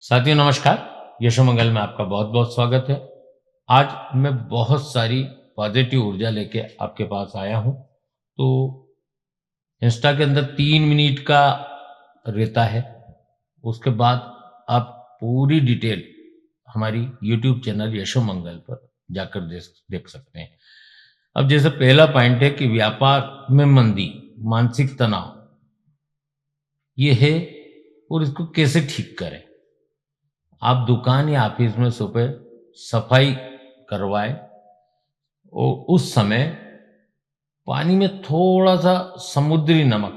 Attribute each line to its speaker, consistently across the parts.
Speaker 1: साथियों नमस्कार। यशोमंगल में आपका बहुत बहुत स्वागत है। आज मैं बहुत सारी पॉजिटिव ऊर्जा लेके आपके पास आया हूँ। तो इंस्टा के अंदर 3 मिनट का रहता है। उसके बाद आप पूरी डिटेल हमारी यूट्यूब चैनल यशोमंगल पर जाकर देख सकते हैं। अब जैसे पहला पॉइंट है कि व्यापार में मंदी, मानसिक तनाव ये है और इसको कैसे ठीक करें। आप दुकान या ऑफिस में सुबह सफाई करवाएं और उस समय पानी में थोड़ा सा समुद्री नमक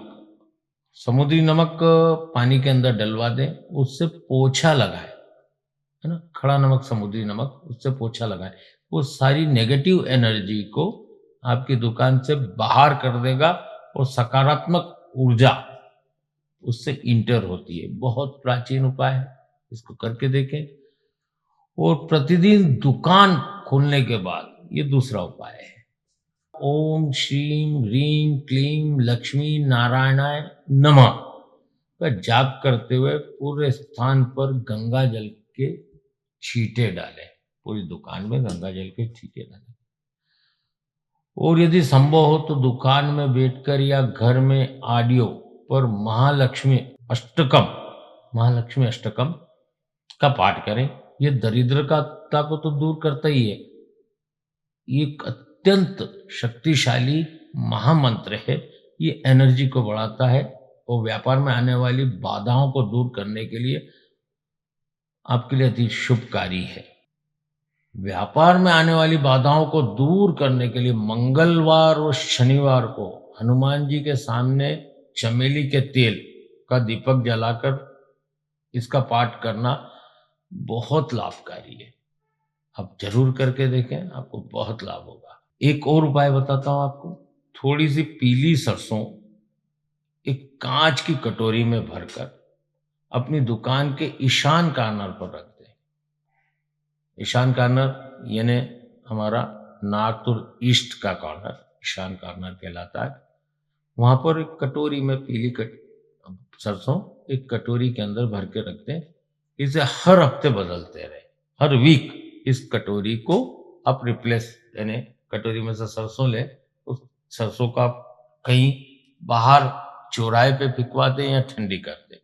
Speaker 1: पानी के अंदर डलवा दें, उससे पोछा लगाएं, है ना। खड़ा नमक, समुद्री नमक, उससे पोछा लगाएं। वो सारी नेगेटिव एनर्जी को आपकी दुकान से बाहर कर देगा और सकारात्मक ऊर्जा उससे इंटर होती है। बहुत प्राचीन उपाय है, इसको करके देखें। और प्रतिदिन दुकान खोलने के बाद ये दूसरा उपाय है, ओम श्रीम ह्रीम क्लीम लक्ष्मी नारायणाय नमः का जाप करते हुए पूरे स्थान पर गंगा जल के छींटे डालें। पूरी दुकान में गंगा जल के छींटे डालें। और यदि संभव हो तो दुकान में बैठकर या घर में ऑडियो पर महालक्ष्मी अष्टकम का पाठ करें। ये दरिद्रता को तो दूर करता ही है, एक अत्यंत शक्तिशाली महामंत्र है। ये एनर्जी को बढ़ाता है और व्यापार में आने वाली बाधाओं को दूर करने के लिए आपके लिए अति शुभकारी है। व्यापार में आने वाली बाधाओं को दूर करने के लिए मंगलवार और शनिवार को हनुमान जी के सामने चमेली के तेल का दीपक जलाकर इसका पाठ करना बहुत लाभकारी है। आप जरूर करके देखें, आपको बहुत लाभ होगा। एक और उपाय बताता हूं आपको। थोड़ी सी पीली सरसों एक कांच की कटोरी में भरकर अपनी दुकान के ईशान कॉर्नर पर रख दें। ईशान कॉर्नर यानी हमारा नॉर्थ और ईस्ट का कॉर्नर ईशान कॉर्नर कहलाता है। वहां पर एक कटोरी में पीली सरसों एक कटोरी के अंदर भर के रख दें। इसे हर हफ्ते बदलते रहे। हर वीक इस कटोरी को आप रिप्लेस, यानी कटोरी में से सरसों ले, उस सरसों का कहीं बाहर चौराहे पे फिकवा दें या ठंडी कर दें,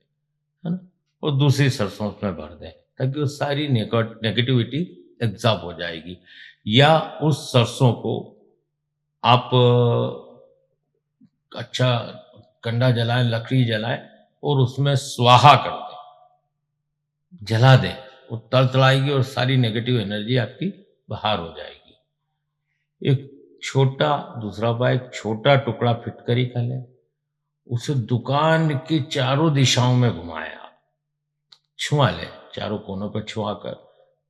Speaker 1: है ना। और दूसरी सरसों उसमें भर दें ताकि वो सारी नेगेटिविटी एग्जॉर्ब हो जाएगी। या उस सरसों को आप अच्छा कंडा जलाएं, लकड़ी जलाएं और उसमें स्वाहा कर दें, जला दें। वो तड़तड़ाएगी और सारी नेगेटिव एनर्जी आपकी बाहर हो जाएगी। दूसरा उपाय, एक छोटा टुकड़ा फिटकरी का लें, उसे दुकान की चारों दिशाओं में घुमाएं। आप छुआ लें, चारों कोनों पर छुआ कर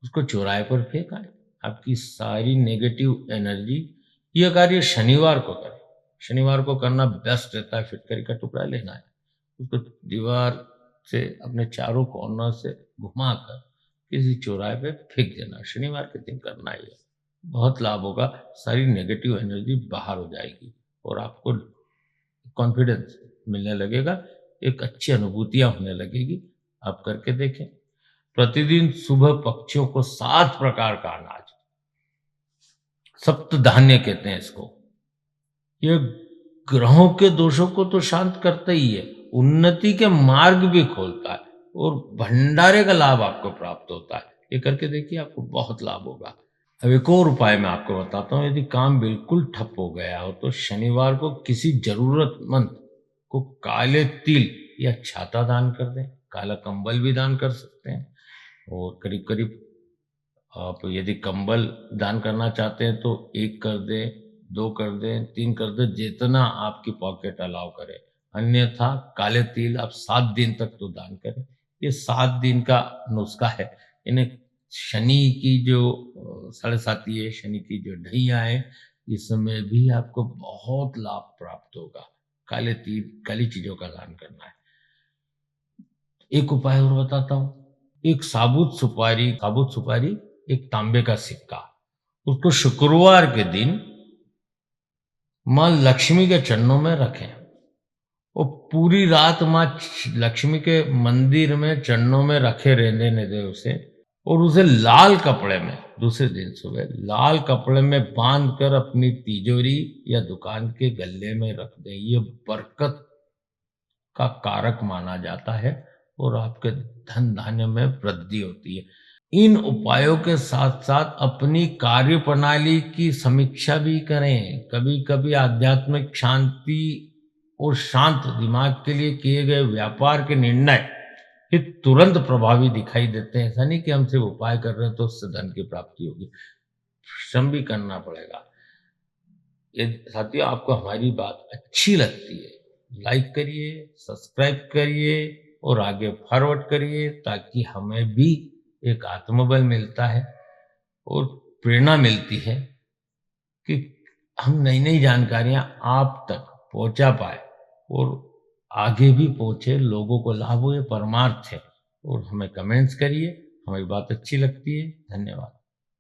Speaker 1: उसको चौराहे पर फेंक आए। आपकी सारी नेगेटिव एनर्जी, यह कार्य शनिवार को करें। शनिवार को करना बेस्ट रहता है। फिटकरी का टुकड़ा लेना है, उसको दीवार से अपने चारों कॉर्नर से घुमाकर किसी चौराहे पे फेंक देना। शनिवार के दिन करना ही है, बहुत लाभ होगा। सारी नेगेटिव एनर्जी बाहर हो जाएगी और आपको कॉन्फिडेंस मिलने लगेगा, एक अच्छी अनुभूतियां होने लगेगी। आप करके देखें। प्रतिदिन सुबह पक्षियों को 7 प्रकार का अनाज, सप्त धान्य कहते हैं इसको, ये ग्रहों के दोषों को तो शांत करता ही है, उन्नति के मार्ग भी खोलता है और भंडारे का लाभ आपको प्राप्त होता है। ये करके देखिए, आपको बहुत लाभ होगा। अब एक और उपाय मैं आपको बताता हूँ। यदि काम बिल्कुल ठप हो गया हो तो शनिवार को किसी जरूरतमंद को काले तिल या छाता दान कर दें। काला कंबल भी दान कर सकते हैं। और करीब करीब आप यदि कंबल दान करना चाहते हैं तो 1 कर दें, 2 कर दें, 3 कर दें, जितना आपकी पॉकेट अलाउ करे। अन्यथा काले तिल आप 7 दिन तक तो दान करें। ये 7 दिन का नुस्खा है। इन्हें शनि की जो 7.5 है, शनि की जो ढैया है, इसमें भी आपको बहुत लाभ प्राप्त होगा। काले तिल, काली चीजों का दान करना है। एक उपाय और बताता हूं। एक साबुत सुपारी, एक तांबे का सिक्का, उसको शुक्रवार के दिन मां लक्ष्मी के चरणों में रखें और पूरी रात माँ लक्ष्मी के मंदिर में चरणों में रखे रहने दे उसे, और उसे लाल कपड़े में दूसरे दिन सुबह लाल कपड़े में बांध कर अपनी तिजोरी या दुकान के गल्ले में रख दें। ये बरकत का कारक माना जाता है और आपके धन धान्य में वृद्धि होती है। इन उपायों के साथ साथ अपनी कार्य प्रणाली की समीक्षा भी करें। कभी कभी आध्यात्मिक शांति और शांत दिमाग के लिए किए गए व्यापार के निर्णय ये तुरंत प्रभावी दिखाई देते हैं। ऐसा नहीं कि हम सिर्फ उपाय कर रहे हैं तो उससे धन की प्राप्ति होगी, श्रम भी करना पड़ेगा। ये साथियों, आपको हमारी बात अच्छी लगती है, लाइक करिए, सब्सक्राइब करिए और आगे फॉरवर्ड करिए, ताकि हमें भी एक आत्मबल मिलता है और प्रेरणा मिलती है कि हम नई नई जानकारियां आप तक पहुंचा पाए और आगे भी पहुंचे, लोगों को लाभ हो। ये परमार्थ है। और हमें कमेंट्स करिए, हमारी बात अच्छी लगती है। धन्यवाद।